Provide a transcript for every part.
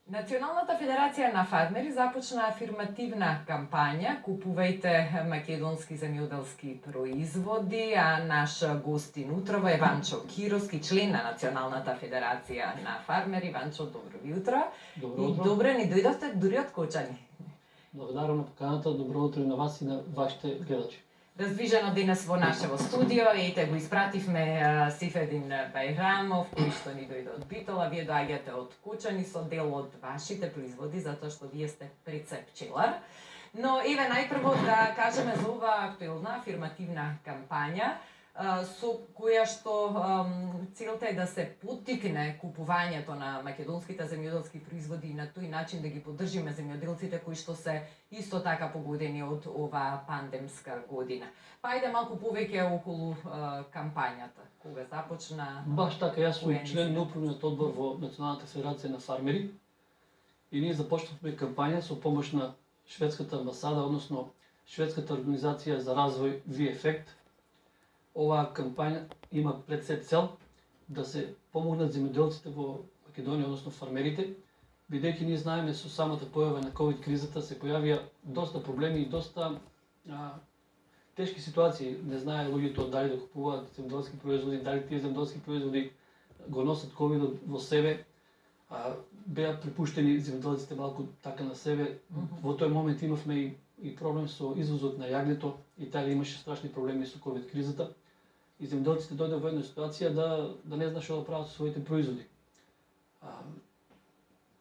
Националната федерација на фармери започна афирмативна кампања "Купувајте македонски земјоделски производи", а наш гостин утрово е Ванчо Кировски, член на Националната федерација на фармери. Ванчо, добро утро. Добро И утро. добре ни дојдовте дури од Кочани. Благодарам на поканата, добро утро и на вас и на вашите гледачи. Раздвижено денес во нашево студио, ете го испративме Сифедин Бајрамов, кој што ни дојде од Битола. Вие доаѓате од Кучани со дел од вашите производи, затоа што вие сте пред се пчелар. Но еве најпрво да кажеме за оваа актуелна афирмативна кампања, со која што целта е да се поттикне купувањето на македонските земјоделски производи и на тој начин да ги поддржиме земјоделците кои што се исто така погодени од оваа пандемска година. Па ајде малку повеќе околу кампањата. Кога започна? Баш така, јас сум член на управниот одбор во Националната федерација на фармери и ние започнавме кампања со помош на шведската амбасада, односно шведската организација за развој VFECT. Оваа кампања има пред се цел да се помогнат земјоделците во Македонија, односно фармерите, бидејќи ние знаеме со самата појава на ковид кризата се појавија доста проблеми и доста тешки ситуации. Не знае луѓето дали да купуваат земјоделски производи, дали тие земјоделски производи го носат ковидот во себе. Беа препуштени земјоделците малку така на себе. Во тој момент имавме и проблем со извозот на јагнето. Италија имаше страшни проблеми со ковид кризата. И земјоделците дојде во една ситуација да не знаат што да прават со своите производи.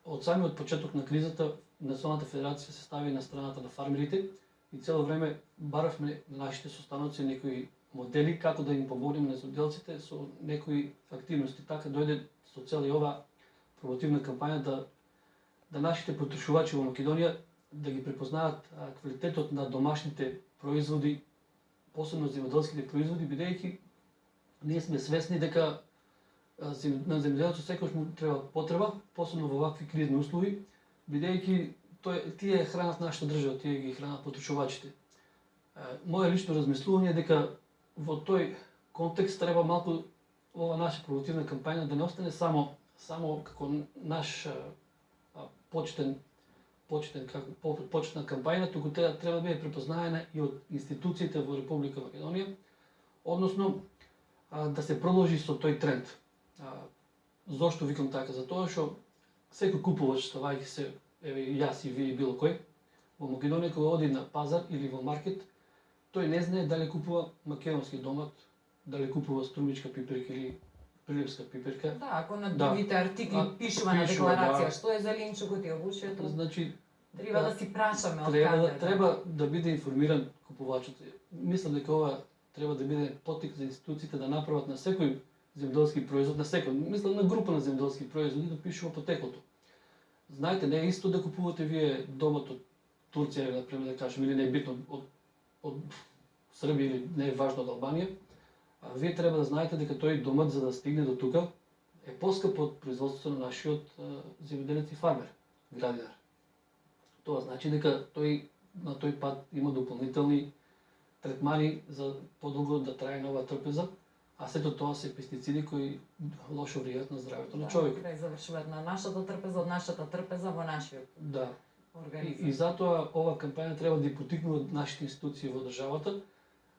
Од самиот почеток на кризата Националната федерација се стави на страната на фармерите и цело време баравме на нашите состаноци некои модели како да им помогнеме на земјоделците со некои активности. Така дојде со цел и оваа промотивна кампања да нашите потрошувачи во Македонија да ги препознаат квалитетот на домашните производи, посебно земјоделските производи, бидејќи ние сме свесни дека на земјоделцот секогаш му треба потреба, посебно во вакви кризни услови, бидејќи тие хранат нашата држава, тие ги хранат потрошувачите. Моје лично размислување е дека во тој контекст треба малку ова наша промотивна кампања да не остане само како наш почетна кампања, туку треба да биде препознаена и од институциите во Република Македонија, односно да се продолжи со тој тренд. Зошто викам така? Затоа што секој купувач, ставајќи се, еве јас и вие и било кој, во Македонија кога оди на пазар или во маркет, тој не знае дали купува македонски домат, дали купува струмичка пиперка или прилепска пиперка. Да, ако на другите артикли пишува на декларација што е зеленчукот и овошјето, значи треба да си прашаме од каде. Треба да биде информиран купувачот. Мислам дека ова треба да биде поттик за институциите да направат на секој земјоделски производ, на секој, мислам на група на земјоделски производи да пишува потеклото. Знаете, не е исто да купувате вие домат од Турција, например, да кажем, или не е битно од Србија или не е важно од Албанија. Вие треба да знаете дека тој домат за да стигне до тука е поскап од производството на нашиот земјоделец и фармер, градинар. Тоа значи дека на тој пат има дополнителни третмани за подолго да трае нова трпеза, а сето тоа се пестициди кои лошо влијаат на здравјето на човекот. Да, завршуваат на нашата трпеза, од нашата трпеза во нашиот организам. И затоа ова кампања треба да поттикнува нашите институции во државата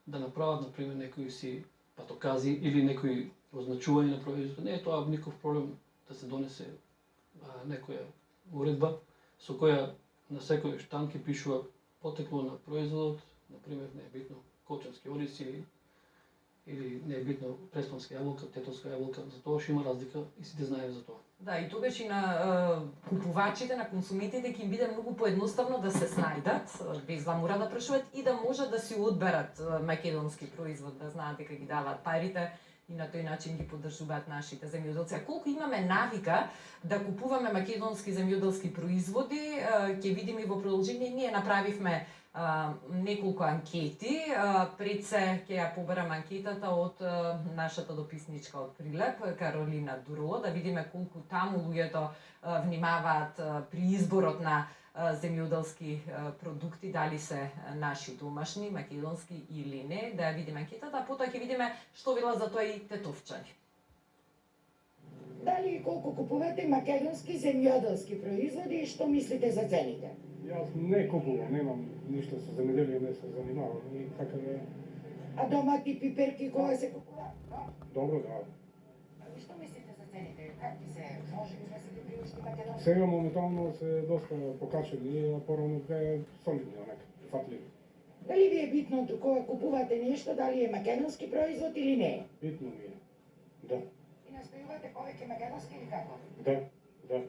да направат, например, некои си патокази или некои означување на производот. Не е тоа никаков проблем да се донесе некоја уредба со која на секој штанк ќе пишува потекло на производот, например, не е битно кочански ориз или не е битно преспанска јаболка, тетонска јаболка, затоа што има разлика и сите знаеме за тоа. Да, и тогаш и на купувачите, на консументите ќе им биде многу поедноставно да се снајдат, без да мора да прашуваат и да можат да си одберат македонски производ, да знаат дека ги даваат парите и на тој начин ги поддржуваат нашите земјоделци. А колку имаме навика да купуваме македонски земјоделски производи, ќе видиме и во продолжение. Ние направивме неколку анкети. Пред се ќе ја поберам анкетата од нашата дописничка од Прилеп, Каролина Дурло, да видиме колку таму луѓето внимаваат при изборот на земјоделски продукти, дали се наши домашни, македонски или не, да ја видиме анкетата, а потоа ќе видиме што велат за тоа и тетовчани. Дали и колку купувате македонски земјоделски производи и што мислите за цените? Јас не купувам, немам ништо со земјоделие, не се занимавам и така да... А домати, пиперки, кога се купува? Добро, да. А што мислите за цените? Какви се? Може ли да се ги приушти македонски? Сега моментално се доста покачени, а порано беа солидни, онак, фатливи. Дали ви е битно кога купувате нешто, дали е македонски производ или не е? Битно ми е. Да, И настојувате повеќе македонски или како? да, да.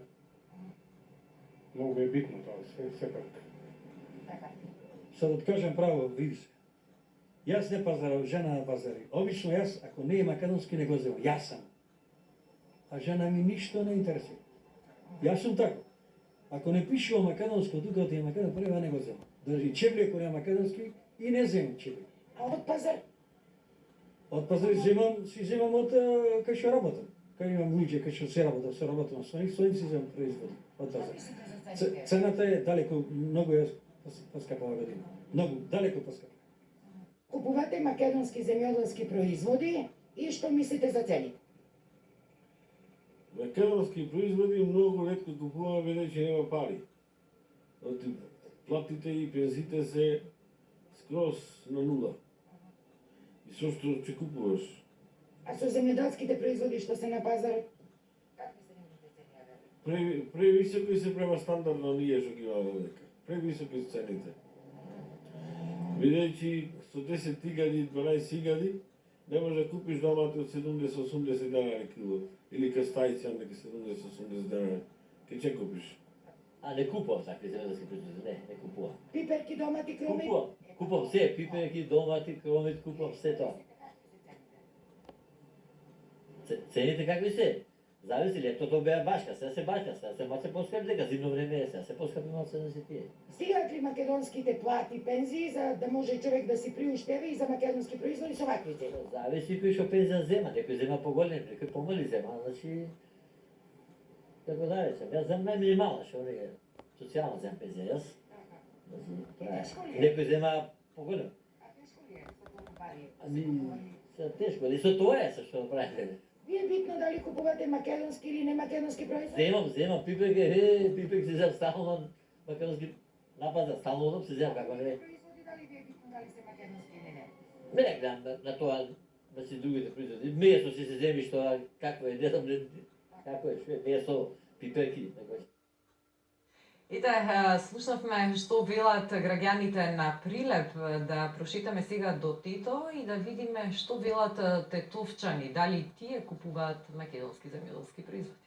Многу е битно тоа, сепак. Така. Sad da kažem pravo, vidi se. Јас не пазарам, жена на пазари. Обично јас, ако не е македонски, не го земам. Јас сам. А жена ми ништо не интересира. Јас сум тако. Ако не пишува македонско, тука ти е македонски, прва не го земам. Држи чебли ако не е македонски и не земам чебли. А од пазар? Од пазари земам, си земам од кај што работам. Кај имам луѓе кај што се работам со нив си земам производи од Што пазар. мислите за цените? Цената е далеко, многу е поскапа ова година. Многу, далеко поскапа. Купувате македонски земјоделски производи и што мислите за цените? Македонски производи многу ретко купуваме, бидејќи нема пари. Платите и пензите се скроз на нула. И со што ќе купуваш? А со земјоделските производи што се на пазар, какви се нивните цени? Превисоки се према стандардно ние што ги имаме дека. Превисоки се цените. Бидејќи со 10.000, 12.000 не може да купиш домати од 70-80 денари кило. Или кастајци, нека 70-80 денари. Ке ќе купиш? А не купувам такви земјоделски производи, не купувам. Пиперки, домати, кромит? Купувам се, пиперки, домати, кромит, купувам се тоа. Цените какви се? Зависи, летото беа башка, сега се башка, сега се маце поскапи, дека зимно време е, сега се поскапи малце да се пие. Стигаат ли македонските плати, пензии за да може човек да си приуштева и за македонски производи со вакви цени? Зависи кој што пензија зема, некој зема поголем, некој помали зема, значи... Како да речем, јас земам најминимална, што не е социјална земам пензија, јас. Значи, тоа е. Некој зема поголем. А тешко ли е со толку пари? Ами, се тешко, и со тоа е се што правите. Ви е битно дали купувате македонски или не македонски производи? Земам пипеки, пипек се земам стално македонски напада, стално одам се земам како не. Производи дали ви е битно дали се македонски или не? Не не гледам на тоа, значи другите производи. Месо си се земи што какво е, не знам како е, што е месо, пиперки, така е. Ите, слушнавме што велат граѓаните на Прилеп, да прошетаме сега до Тето и да видиме што велат тетовчани, дали тие купуваат македонски земјоделски производи.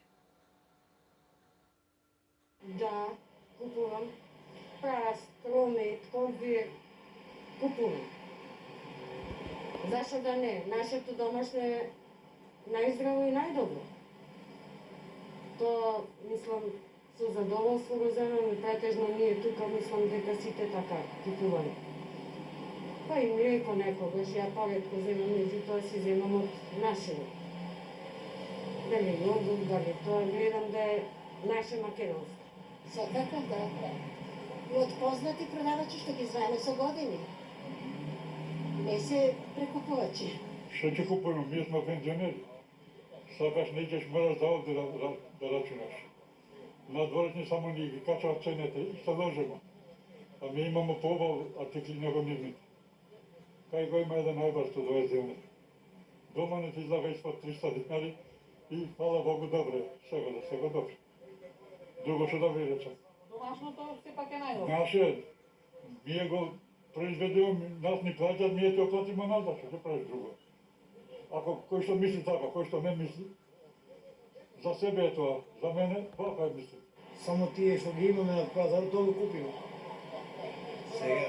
Да, купувам. Праст, кромет, комбир, купувам. Зашто да не? Нашето домашно е најздраво и најдобро. Тоа, мислам, со задоволство го земаме, претежно ние тука, мислам дека сите така купуваме. Па и млеко некогаш, ја поретко земам, меѓутоа си земам од нашето. Дали јогурт, дали тоа, гледам да е наше македонско. Секако да. И од познати продавачи што ги знаеме со години. Не се прекупувачи. Што ќе купуваме? Ние сме пензионери. Сакаш не ќе мораш да овде да рачунаш. На дворецни само ни ги качаат цените и што можеме. А ми имаме поубав артикли него нивните. Кај го има еден најбар што довеземе. Дома не ти излага испод 300 динари и фала Богу добре, сега добре. Друго што да ви речам. Домашното сепак е најдобро. Наше, ние го произведуваме, нас ни плаќат, ние ќе оплатиме назад, што ќе правиш друго. Ако кој што мисли така, кој што не мисли, за себе е тоа, за мене, вака е мисли. Само тие што ги имаме на пазар, тоа го купиме. Сега,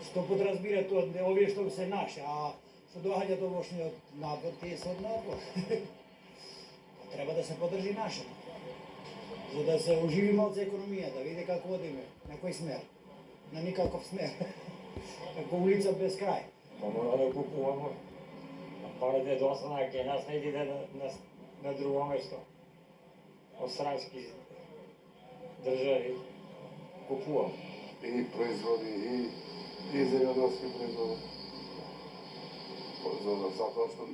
што подразбира тоа, овие што се наши, а што доаѓаат овошни од надвор, тие се од надвор. Треба да се подржи нашето. За да се оживи малце економија, да види како одиме, на кој смер. На никаков смер. Како улица без крај. Па мора да купуваме. А парите досна ке нас не иде на друго место. Од странски држави купувам. И производи, и земјоделски производи. Затоа што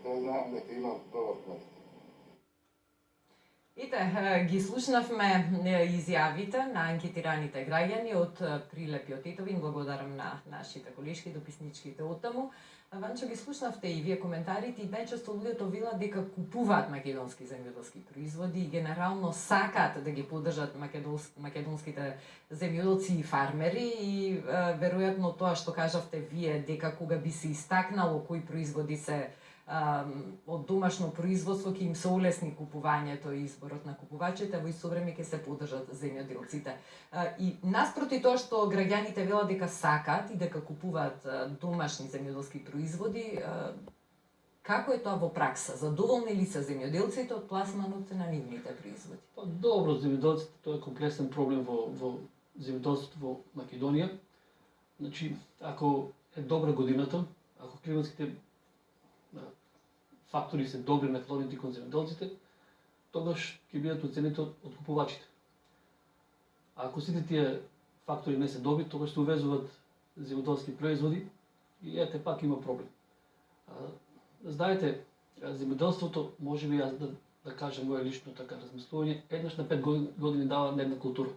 не знаам дека има добар квалитет. Ги слушнавме изјавите на анкетираните граѓани од Прилепи од Тетовин. Благодарам на нашите колешки дописничките од таму. Ванчо, ги слушнавте и вие коментарите и најчесто луѓето велат дека купуваат македонски земјоделски производи и генерално сакаат да ги поддржат македонските земјоделци и фармери и веројатно тоа што кажавте вие дека кога би се истакнало кои производи се од домашно производство ќе им се олесни купувањето и изборот на купувачите, во исто време ќе се поддржат земјоделците. И наспроти тоа што граѓаните велат дека сакаат и дека купуваат домашни земјоделски производи, како е тоа во пракса? Задоволни ли се земјоделците од пласманот на нивните производи? Добро, земјоделците, тоа е комплексен проблем во земјоделството во Македонија. Значи, ако е добра годината, ако климатските фактори се добри наклонети кон земјоделците, тогаш ќе бидат оценети од купувачите. А ако сите тие фактори не се добри, тогаш се увезуваат земјоделски производи и ете пак има проблем. Знаете, земјоделството, може би јас да кажам моје лично така размислување, еднаш на 5 години дава на една култура.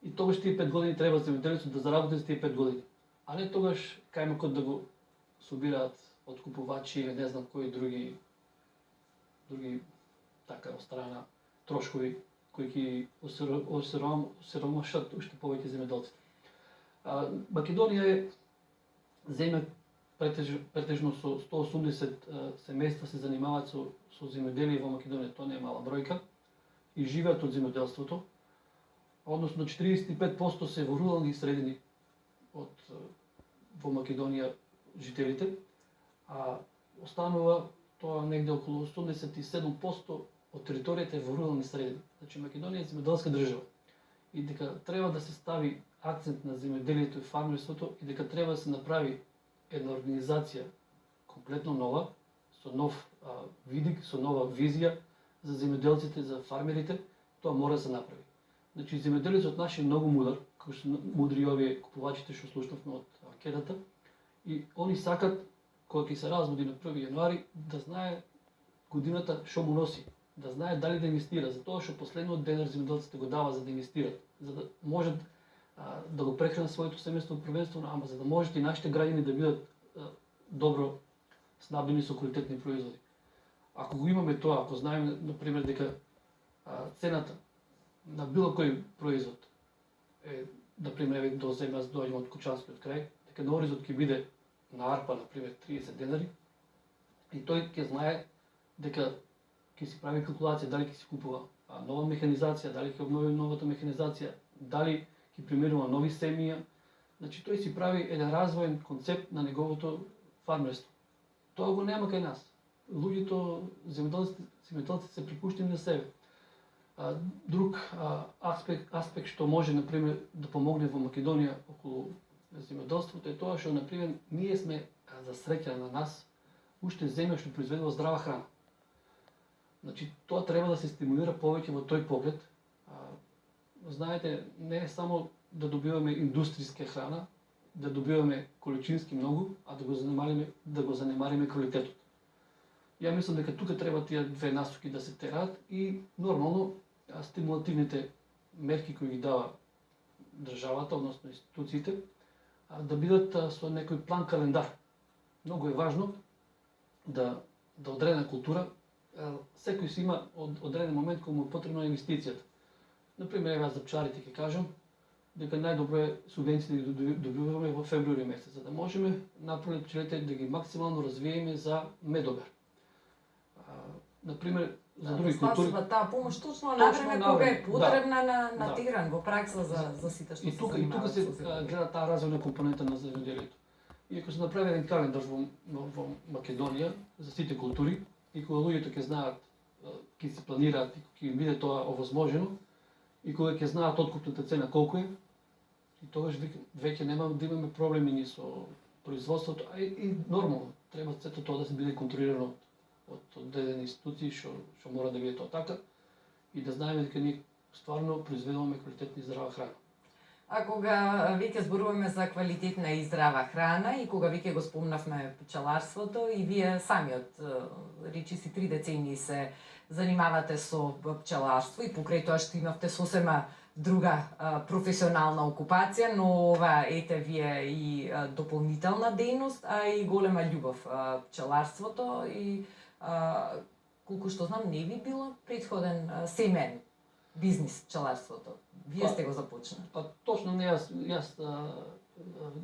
И тогаш тие 5 години треба земјоделецот да заработи за тие 5 години. А не тогаш кајмакот да го собираат од купувачи или не знам кои други така од страна трошкови кои ќе осиромашат уште повеќе земјоделците. Македонија е земја претежно со 180 семејства се занимаваат со земјоделие во Македонија, тоа не е мала бројка, и живеат од земјоделството. Односно 45% се во рурални средини во Македонија жителите, а останува тоа негде околу 87% од територијата е во рурални средини. Значи Македонија е земјоделска држава и дека треба да се стави акцент на земјоделието и фармерството и дека треба да се направи една организација комплетно нова, со нов видик, со нова визија за земјоделците, за фармерите, тоа мора да се направи. Значи земјоделецот наш е многу мудар, кој што мудри овие купувачите што слушнавме од анкетата, и они сакат кога ќе се разбуди на 1 јануари да знае годината што му носи, да знае дали да инвестира, затоа што последниот денар земјоделците го дава за да инвестират, за да можат да го прехранат своето семејство првенствено, ама за да можат и нашите граѓани да бидат добро снабдени со квалитетни производи. Ако го имаме тоа, ако знаеме, например, дека цената на било кој производ е, например, до земја за доаѓаме од кучанскиот крај, дека на оризот ќе биде на арпа, например, 30 денари, и тој ќе знае дека ќе си прави калкулација дали ќе си купува нова механизација, дали ќе обнови новата механизација, дали ќе примерува нови семија. Значи тој си прави еден развоен концепт на неговото фармерство. Тоа го нема кај нас. Луѓето, земјоделците се препуштени на себе. Друг аспект што може, например, да помогне во Македонија околу земјоделството е тоа што, например, ние сме, за среќа на нас, уште земја што произведува здрава храна. Значи, тоа треба да се стимулира повеќе во тој поглед. Знаете, не е само да добиваме индустријска храна, да добиваме количински многу, а да го занемариме квалитетот. Ја мислам дека тука треба тие две насоки да се тераат и нормално стимулативните мерки кои ги дава државата, односно институциите, да бидат со некој план календар. Многу е важно да одредена култура, секој си има одреден момент кога му е потребна инвестицијата. Например, еве за пчарите ќе кажам дека најдобро е субвенциите да добиваме во февруари месец, за да можеме напролет пчелите да ги максимално развиеме за медобер. Например, за други култури. Таа помош точно на време кога е потребна на терен во пракса за сите што се занимаваат. И тука се гледа таа развојна компонента на земјоделието. И ако се направи еден календар во Македонија за сите култури и кога луѓето ќе знаат, ќе се планираат и ќе им биде тоа овозможено и кога ќе знаат откупната цена колку е, и тогаш веќе нема да имаме проблеми ни со производството, а и нормално треба сето тоа да се биде контролирано од одредени институции што мора да биде тоа така и да знаеме дека ние стварно произведуваме квалитетна и здрава храна. А кога веќе зборуваме за квалитетна и здрава храна и кога веќе го спомнавме пчеларството и вие самиот речиси 3 децении се занимавате со пчеларство и покрај тоа што имавте сосема друга професионална окупација, но ова ете вие и дополнителна дејност, а и голема љубов пчеларството и колку што знам не ви било претходен семеен бизнис пчеларството. Вие сте го започнали. Па точно не, јас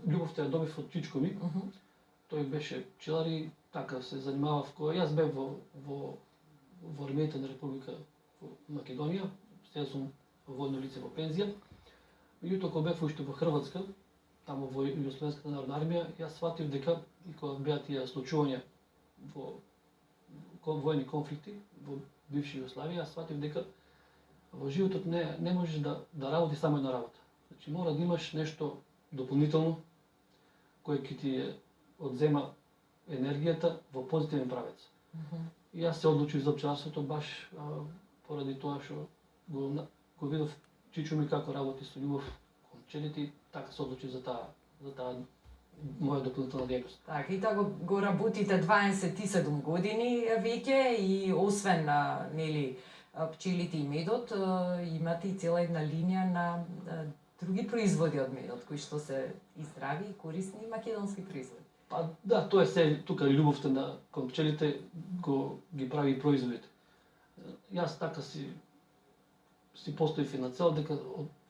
љубовта ја добив од чичко ми. Тој беше пчелар и така се занимавав кога јас бев во армијата на Република Македонија, сега сум војно лице во пензија. Меѓутоа кога бев уште во Хрватска, таму во Југословенската народна армија, јас сватив дека и кога беа тие случувања во војни конфликти во бивша Југославија, јас сватив дека во животот не можеш да работиш само една работа. Значи мора да имаш нешто дополнително кое ќе ти одзема енергијата во позитивен правец. И јас се одлучив за пчеларството баш поради тоа што го видов чичо ми како работи со љубов кон пчелите и така се одлучив за таа моја дополнителна дејност. Така, и така го работите 27 години веќе и освен нели пчелите и медот, имате и цела една линија на други производи од медот кои што се и здрави и корисни македонски производи. Па да, тоа е се тука љубовта кон пчелите ги прави и производите. Јас така си поставив на цел дека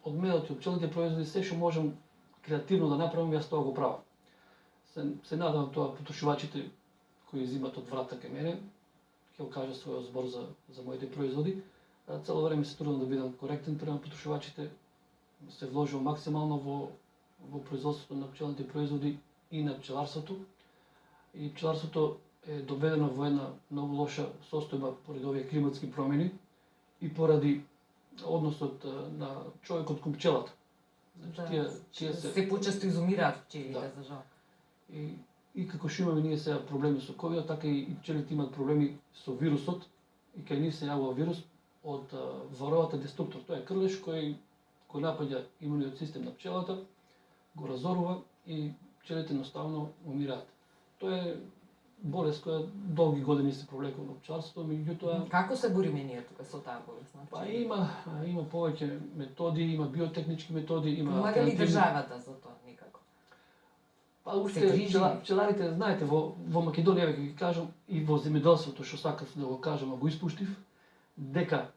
од медот и од пчелните производи се што можам креативно да направам, јас тоа го правам. Се надевам тоа потрошувачите кои изимат од врата кај мене ќе го кажа својот збор за моите производи. Цело време се трудам да бидам коректен према потрошувачите. Се вложил максимално во производството на пчелните производи и на пчеларството. И пчеларството е доведено во една многу лоша состојба поради овие климатски промени и поради односот на човекот кон пчелата. Значи, тие се почесто изумираат пчелите, за жал. И како што имаме ние сега проблеми со ковидот, така и пчелите имаат проблеми со вирусот и кај нив се јавува вирус од варовата деструктор. Тоа е крлеш кој напаѓа имуниот систем на пчелата, го разорува и пчелите едноставно умираат. Тоа е болест која долги години се провлекува во пчеларството, меѓутоа како се бориме ние тука со таа болест? Па има повеќе методи, има биотехнички методи, има помага ли државата за тоа некако? Па уште пчеларите, знаете, во Македонија ќе ги кажам и во земјоделството што сакав да го кажам, а го испуштив, дека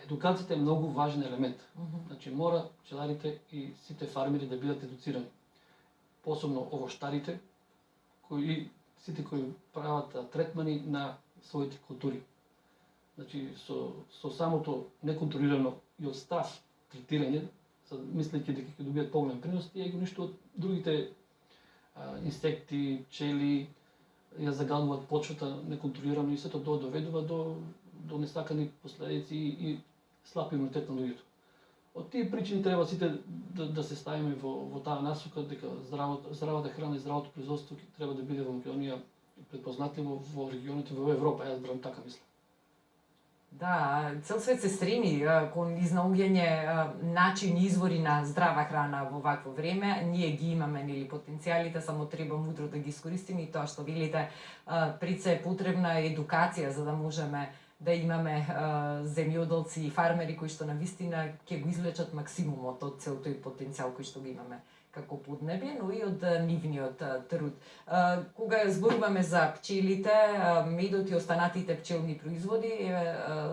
едукацијата е многу важен елемент. Значи мора пчеларите и сите фармери да бидат едуцирани. Посебно овоштарите, сите кои прават третмани на своите култури. Значи со самото неконтролирано и од страх третирање, мислејќи дека ќе добијат поголем принос, тие ги уништуваат другите инсекти, пчели, ја загадуваат почвата неконтролирано и сето тоа доведува до несакани последици и слаб имунитет на луѓето. Од тие причини треба сите да се ставиме во таа насока дека здравата храна и здравото производство треба да биде во Македонија предпознатливо во регионите во Европа, јас барам така мислам. Да, цел свет се стреми кон изнаоѓање начини, извори на здрава храна во вакво време. Ние ги имаме нели потенцијалите, само треба мудро да ги искористиме и тоа што велите, пред се е потребна едукација за да можеме да имаме земјоделци и фармери кои што навистина ќе го извлечат максимумот од цел тој потенцијал кој што го имаме како поднебје, но и од нивниот труд. Кога зборуваме за пчелите, медот и останатите пчелни производи,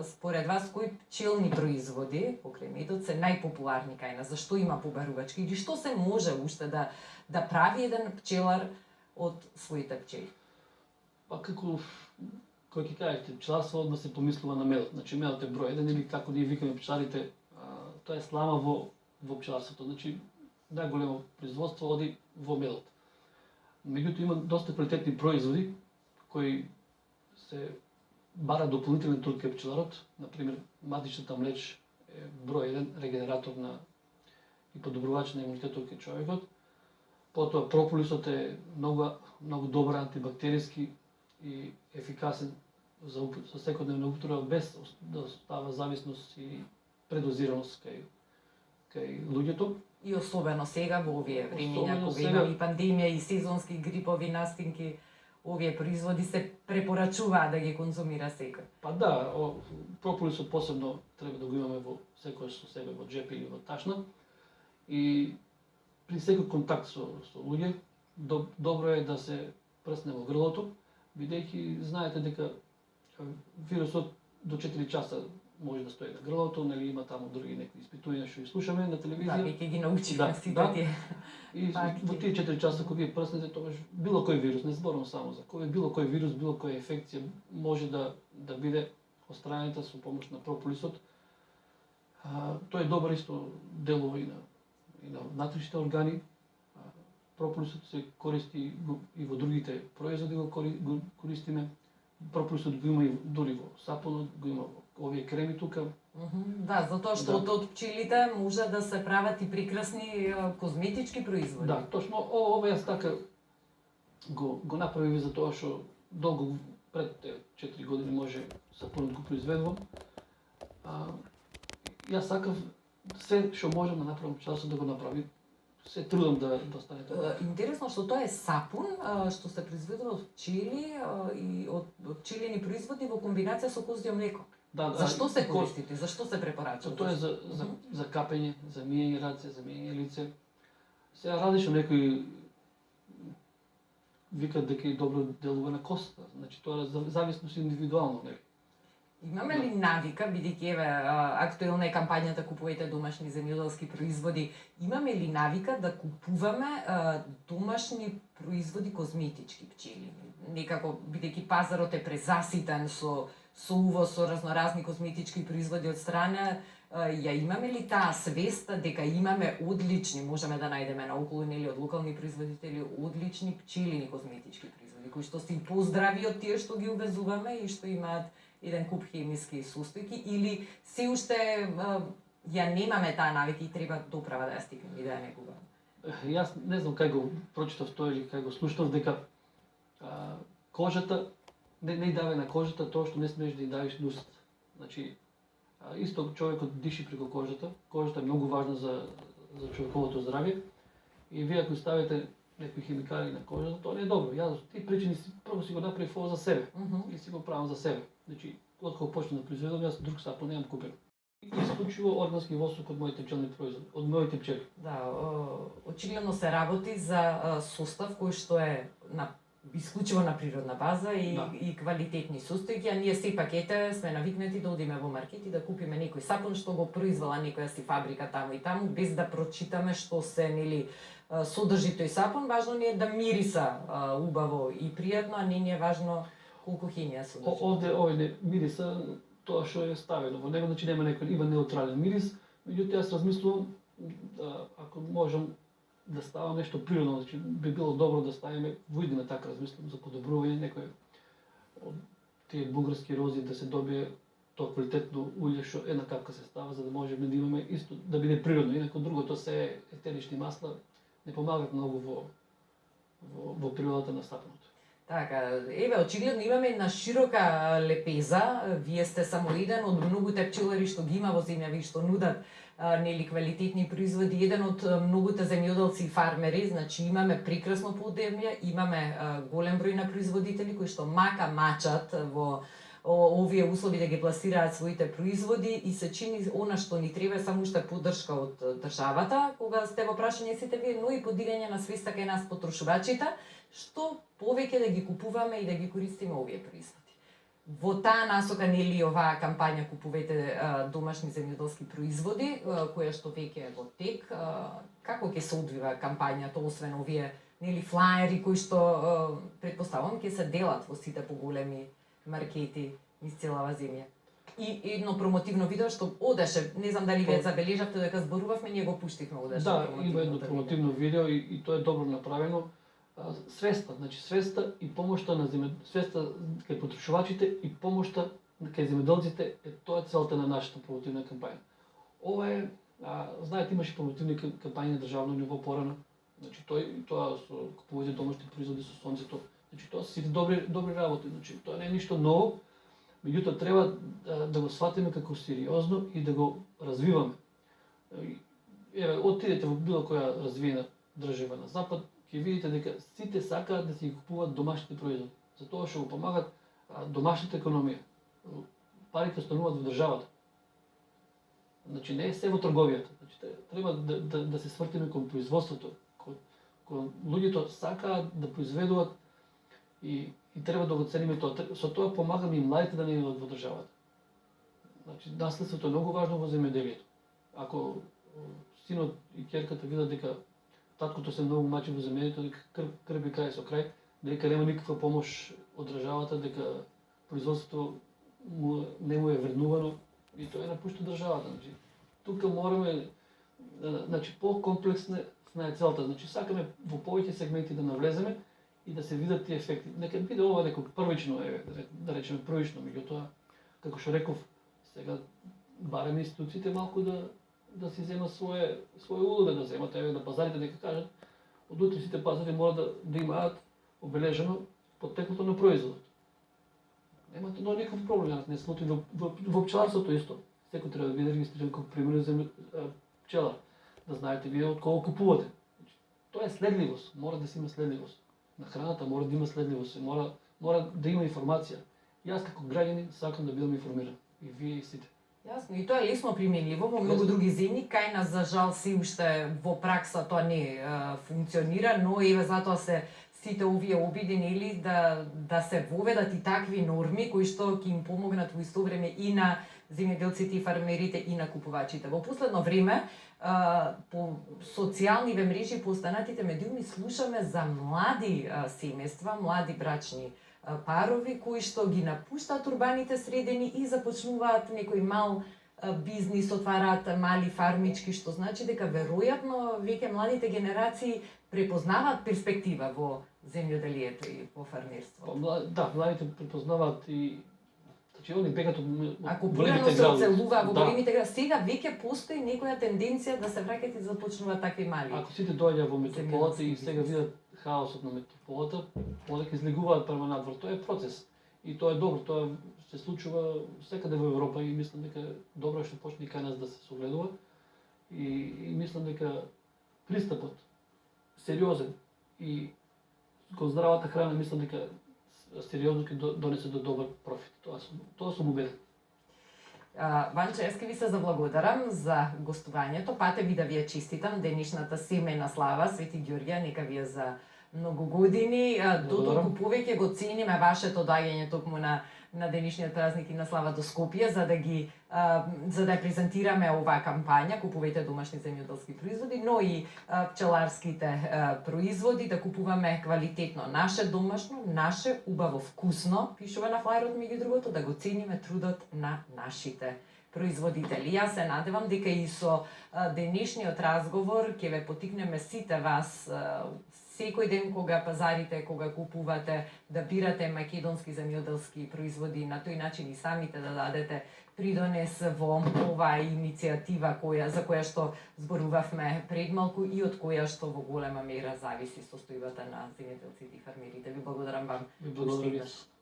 според вас кои пчелни производи покрај медот се најпопуларни кај нас? Зашто има побарувачки или што се може уште да прави еден пчелар од своите пчели? Па како ќе кажете, пчеларство одма се помислува на медот. Значи медот е број еден или како ние викаме пчеларите, тоа е слама во пчеларството. Значи најголемо производство оди во медот. Меѓутоа има доста квалитетни производи кои се бара дополнителен труд кај пчеларот. Например, матичната млеч е број еден регенератор и подобрувач на имунитетот кај човекот. Потоа прополисот е многу добар антибактериски и ефикасен за секојдневна употреба без да става зависност и предозираност кај луѓето. И особено сега во овие времења кога имаме и пандемија и сезонски грипови настинки, овие производи се препорачуваат да ги конзумира секој? Па да, прополисот посебно треба да го имаме во секој со себе во джеп или во ташна. И при секој контакт со луѓе, добро е да се прсне во грлото, бидејќи знаете дека вирусот до 4 часа може да стои на грлото, нели има таму други некои испитувања што ги слушаме на телевизија. Да, веќе ги научивме сите тие. И во тие 4 часа кога вие прснете, тогаш било кој вирус, не зборувам само за кој, било кој вирус, било која инфекција може да биде отстранита со помош на прополисот. Тој е добар исто делува и на внатрешните органи. Прополисот се користи и во другите производи го користиме. Прополисот го има и дури во сапунот, го има во овие креми тука. Да, затоа што од пчелите може да се прават и прекрасни козметички производи. Да, точно ова јас така го направив за тоа што долго пред 4 години може сапунот го произведувам. Јас сакав се што можам да направам пчеларството да го направи. Се трудам да стане тоа. Интересно што тоа е сапун што се произведува од пчели и од пчелини производи во комбинација со козје млеко. Да, Зашто се користите? Зашто се препорачува? Тоа е за капење, за миење раце, за миење лице. Сега различно некои викат дека и добро делува на костата. Значи тоа зависност индивидуално, нели? Имаме ли навика, бидејќи еве актуелна е кампањата купувајте домашни земјоделски производи, имаме ли навика да купуваме домашни производи козметички пчели? Некако бидејќи пазарот е презаситен со увоз со разноразни козметички производи од страна, ја имаме ли таа свеста дека имаме одлични, можеме да најдеме наоколу нели од локални производители одлични пчелини козметички производи кои што се и поздрави од тие што ги увезуваме и што имаат еден куп хемиски состојки, или се уште ја немаме таа навика и треба доправа да ја стигнеме и да ја негуваме? Јас не знам кај го прочитав тоа или кај го слушнав дека кожата не давај на кожата тоа што не смееш да ја давиш на устата. Значи исто човекот диши преку кожата. Кожата е многу важна за човековото здравје и вие ако ставите некои химикали на кожата, тоа не е добро. Јас тие причини прво си го направив ова за себе и си го правам за себе. Значи, откако почнам да произведувам, јас друг сапун немам купен. Исклучиво органски восок од моите пчелни производи, од моите пчели. Да, очигледно се работи за состав кој што е исклучиво на природна база и квалитетни состојки, а ние сепак сме навикнати да одиме во маркет и да купиме некој сапун што го произвела некоја си фабрика таму и таму, без да прочитаме што се нели содржи тој сапун. Важно ни е да мириса убаво и пријатно, а не ни е важно колку хемија содржи. Овде овој не мириса тоа што е ставено во него, значи нема некој има неутрален мирис, меѓутоа јас размислувам ако можам да ставам нешто природно, значи би било добро да ставиме во идеме така размислувам за подобрување некој од тие бугарски рози да се добие тоа квалитетно улје што една капка се става за да можеме да имаме исто да биде природно, инаку другото се етерични масла не помагат многу во природата на сапунот. Така, еве, очигледно имаме една широка лепеза. Вие сте само еден од многуте пчелари што ги има во земјава и што нудат нели квалитетни производи, еден од многуте земјоделци и фармери, значи имаме прекрасно поднебје, имаме голем број на производители кои што мачат во овие услови да ги пласираат своите производи и се чини она што ни треба само уште поддршка од државата, кога сте во прашање сите вие, но и подигање на свеста кај нас потрошувачите, што повеќе да ги купуваме и да ги користиме овие производи. Во таа насока нели оваа кампања купувајте домашни земјоделски производи, која што веќе е во тек, како ќе се одвива кампањата освен овие нели флаери кои што претпоставувам ќе се делат во сите поголеми маркети низ целава земја. И едно промотивно видео што одеше, не знам дали вие забележавте дека зборувавме, ние го пуштивме одеше. Да, има едно промотивно видео и тоа е добро направено. Свеста, значи свеста и помошта на свеста кај потрошувачите и помошта кај земјоделците е тоа целта на нашата промотивна кампања. Ова е, знаете, имаше промотивни кампањи на државно ниво порано. Значи тоа со купување домашни производи со сонцето. Значи тоа се сите добри работи, значи тоа не е ништо ново. Меѓутоа треба да го сватиме како сериозно и да го развиваме. Еве, отидете во било која развиена држава на запад, ќе видите дека сите сакаат да си ги купуваат домашните производи. Затоа што го помагат домашната економија. Парите остануваат во државата. Значи не е се во трговијата. Значи треба да се свртиме кон производството. Кон луѓето сакаат да произведуваат и треба да го цениме тоа. Со тоа помагаме и младите да не идат во државата. Значи наследството е многу важно во земјоделието. Ако синот и ќерката видат дека таткото се многу мачи во земјоделието, дека крби крај со крај, дека нема никаква помош од државата, дека производството не му е вреднувано и тоа е напушта државата. Значи, тука мораме, значи, по-комплексна е целта. Значи, сакаме во повеќе сегменти да навлеземе и да се видат тие ефекти. Нека биде ова некој првично, да речеме првично, меѓутоа, како што реков, сега бараме институциите малку да си земат своја улога, да земат, да пазарите дека кажат, од утре сите пазари мора да имаат обележено потеклото на производот. Нема никаков проблем, не смотрим во пчеларството исто. Секој треба да биде регистриран како примерен пчелар, да знаете вие од кого купувате. Тоа е следливост, мора да се има следливост. На храната мора да има следливост, мора да има информација. Јас како граѓанин сакам да бидам информиран. И вие и сите. Јасно, и тоа е лесно применливо во многу други земји, кај нас за жал се уште во пракса тоа не функционира, но еве затоа се сите овие обиди нели да се воведат и такви норми кои што ќе им помогнат во исто време и на земјоделците и фармерите и на купувачите. Во последно време по социјалниве мрежи, по останатите медиуми слушаме за млади семејства, млади брачни парови кои што ги напуштаат урбаните средини и започнуваат некој мал бизнис, отвараат мали фармички, што значи дека веројатно веќе младите генерации препознаваат перспектива во земјоделието и во фармерство. Да, младите препознаваат и значи они бегат од ако порано се оцелува во големите градови, сега веќе постои некоја тенденција да се враќаат и започнуваат такви мали. Ако сите доаѓа во метрополата и сега видат хаосот на метрополата, одека излегуваат према надвор, тоа е процес. И тоа е добро, тоа се случува секаде во Европа и мислам дека добро што почне и кај нас да се согледува. И мислам дека пристапот сериозен и кон здравата храна мислам дека сериозно ќе донесе до добар профит. Тоа сум убеден. Ванче, јас ке ви се заблагодарам за гостувањето. Пате ви да ви ја честитам денешната семејна слава Свети Ѓорѓија, нека ви е за многу години. Дотолку повеќе го цениме вашето доаѓање токму на денешниот празник и на слава до Скопје, за да ја презентираме оваа кампања, купувајте домашни земјоделски производи, но и пчеларските производи, да купуваме квалитетно наше домашно, наше убаво вкусно, пишува на флаерот меѓу другото, да го цениме трудот на нашите производители. Јас се надевам дека и со денешниот разговор ќе ве потикнеме сите вас секој ден кога пазарите, кога купувате, да бирате македонски земјоделски производи, на тој начин и самите да дадете придонес во оваа иницијатива за која што зборувавме пред малку и од која што во голема мера зависи состојбата на земјоделците и фармерите. Ви благодарам вам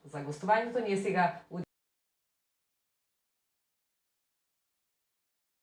за гостувањето. Ние сега